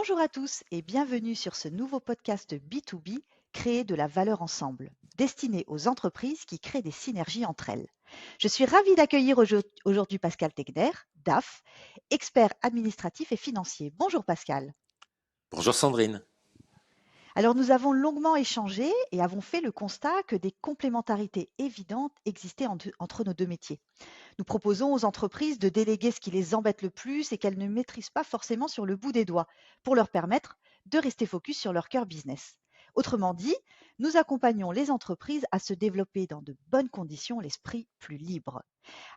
Bonjour à tous et bienvenue sur ce nouveau podcast B2B, Créer de la valeur ensemble, destiné aux entreprises qui créent des synergies entre elles. Je suis ravie d'accueillir aujourd'hui Pascal Tegner, DAF, expert administratif et financier. Bonjour Pascal. Bonjour Sandrine. Alors nous avons longuement échangé et avons fait le constat que des complémentarités évidentes existaient entre nos deux métiers. Nous proposons aux entreprises de déléguer ce qui les embête le plus et qu'elles ne maîtrisent pas forcément sur le bout des doigts pour leur permettre de rester focus sur leur cœur business. Autrement dit, nous accompagnons les entreprises à se développer dans de bonnes conditions, l'esprit plus libre.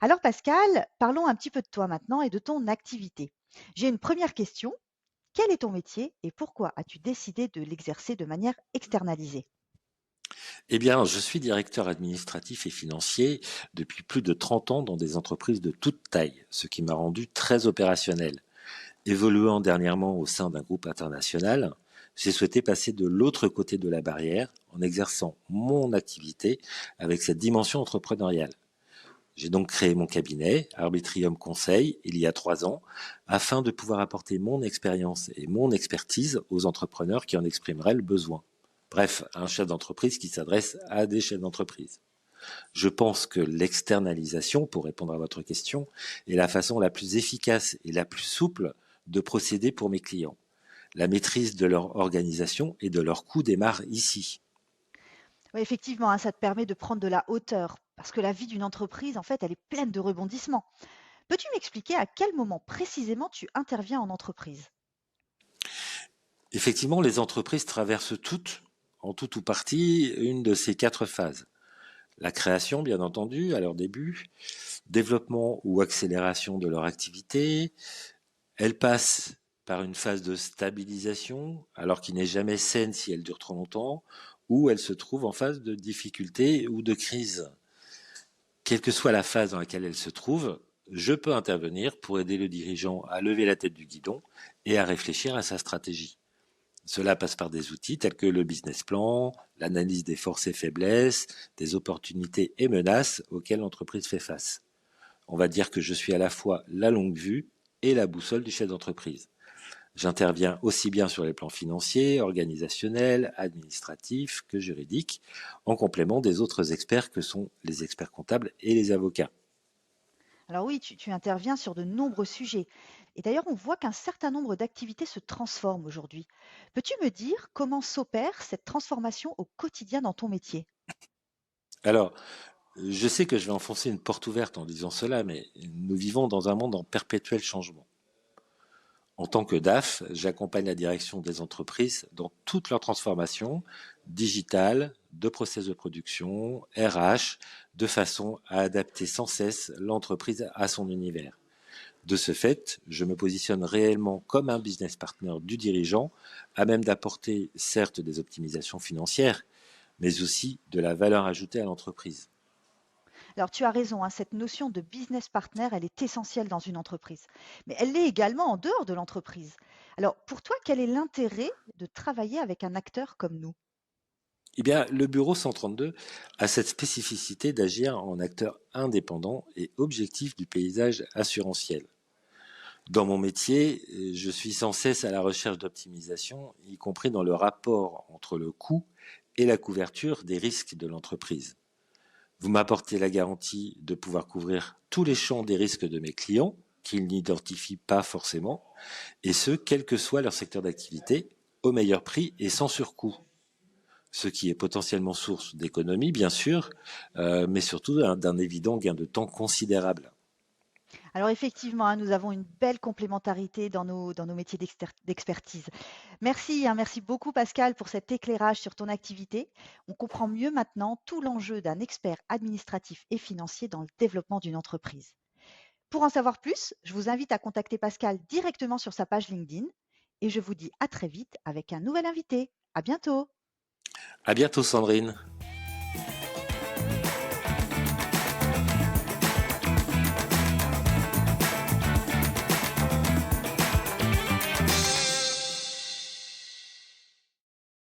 Alors Pascal, parlons un petit peu de toi maintenant et de ton activité. J'ai une première question. Quel est ton métier et pourquoi as-tu décidé de l'exercer de manière externalisée? Eh bien, je suis directeur administratif et financier depuis plus de 30 ans dans des entreprises de toute taille, ce qui m'a rendu très opérationnel. Évoluant dernièrement au sein d'un groupe international, j'ai souhaité passer de l'autre côté de la barrière en exerçant mon activité avec cette dimension entrepreneuriale. J'ai donc créé mon cabinet, Arbitrium Conseil, il y a 3 ans, afin de pouvoir apporter mon expérience et mon expertise aux entrepreneurs qui en exprimeraient le besoin. Bref, un chef d'entreprise qui s'adresse à des chefs d'entreprise. Je pense que l'externalisation, pour répondre à votre question, est la façon la plus efficace et la plus souple de procéder pour mes clients. La maîtrise de leur organisation et de leurs coûts démarre ici. Oui, effectivement, hein, ça te permet de prendre de la hauteur parce que la vie d'une entreprise, en fait, elle est pleine de rebondissements. Peux-tu m'expliquer à quel moment précisément tu interviens en entreprise? Effectivement, les entreprises traversent toutes, en tout ou partie, une de ces 4 phases. La création, bien entendu, à leur début, développement ou accélération de leur activité. Elle passe par une phase de stabilisation, alors qui n'est jamais saine si elle dure trop longtemps, ou elle se trouve en phase de difficulté ou de crise. Quelle que soit la phase dans laquelle elle se trouve, je peux intervenir pour aider le dirigeant à lever la tête du guidon et à réfléchir à sa stratégie. Cela passe par des outils tels que le business plan, l'analyse des forces et faiblesses, des opportunités et menaces auxquelles l'entreprise fait face. On va dire que je suis à la fois la longue vue et la boussole du chef d'entreprise. J'interviens aussi bien sur les plans financiers, organisationnels, administratifs que juridiques, en complément des autres experts que sont les experts comptables et les avocats. Alors oui, tu interviens sur de nombreux sujets. Et d'ailleurs, on voit qu'un certain nombre d'activités se transforment aujourd'hui. Peux-tu me dire comment s'opère cette transformation au quotidien dans ton métier? Alors, je sais que je vais enfoncer une porte ouverte en disant cela, mais nous vivons dans un monde en perpétuel changement. En tant que DAF, j'accompagne la direction des entreprises dans toute leur transformation digitale, de process de production, RH, de façon à adapter sans cesse l'entreprise à son univers. De ce fait, je me positionne réellement comme un business partner du dirigeant, à même d'apporter certes des optimisations financières, mais aussi de la valeur ajoutée à l'entreprise. Alors tu as raison, hein, cette notion de business partner, elle est essentielle dans une entreprise. Mais elle l'est également en dehors de l'entreprise. Alors pour toi, quel est l'intérêt de travailler avec un acteur comme nous? Eh bien, le bureau 132 a cette spécificité d'agir en acteur indépendant et objectif du paysage assurantiel. Dans mon métier, je suis sans cesse à la recherche d'optimisation, y compris dans le rapport entre le coût et la couverture des risques de l'entreprise. Vous m'apportez la garantie de pouvoir couvrir tous les champs des risques de mes clients, qu'ils n'identifient pas forcément, et ce, quel que soit leur secteur d'activité, au meilleur prix et sans surcoût. Ce qui est potentiellement source d'économie, bien sûr, mais surtout d'un évident gain de temps considérable. Alors effectivement, hein, nous avons une belle complémentarité dans nos métiers d'expertise. Merci, hein, merci beaucoup Pascal pour cet éclairage sur ton activité. On comprend mieux maintenant tout l'enjeu d'un expert administratif et financier dans le développement d'une entreprise. Pour en savoir plus, je vous invite à contacter Pascal directement sur sa page LinkedIn et je vous dis à très vite avec un nouvel invité. À bientôt. À bientôt, Sandrine.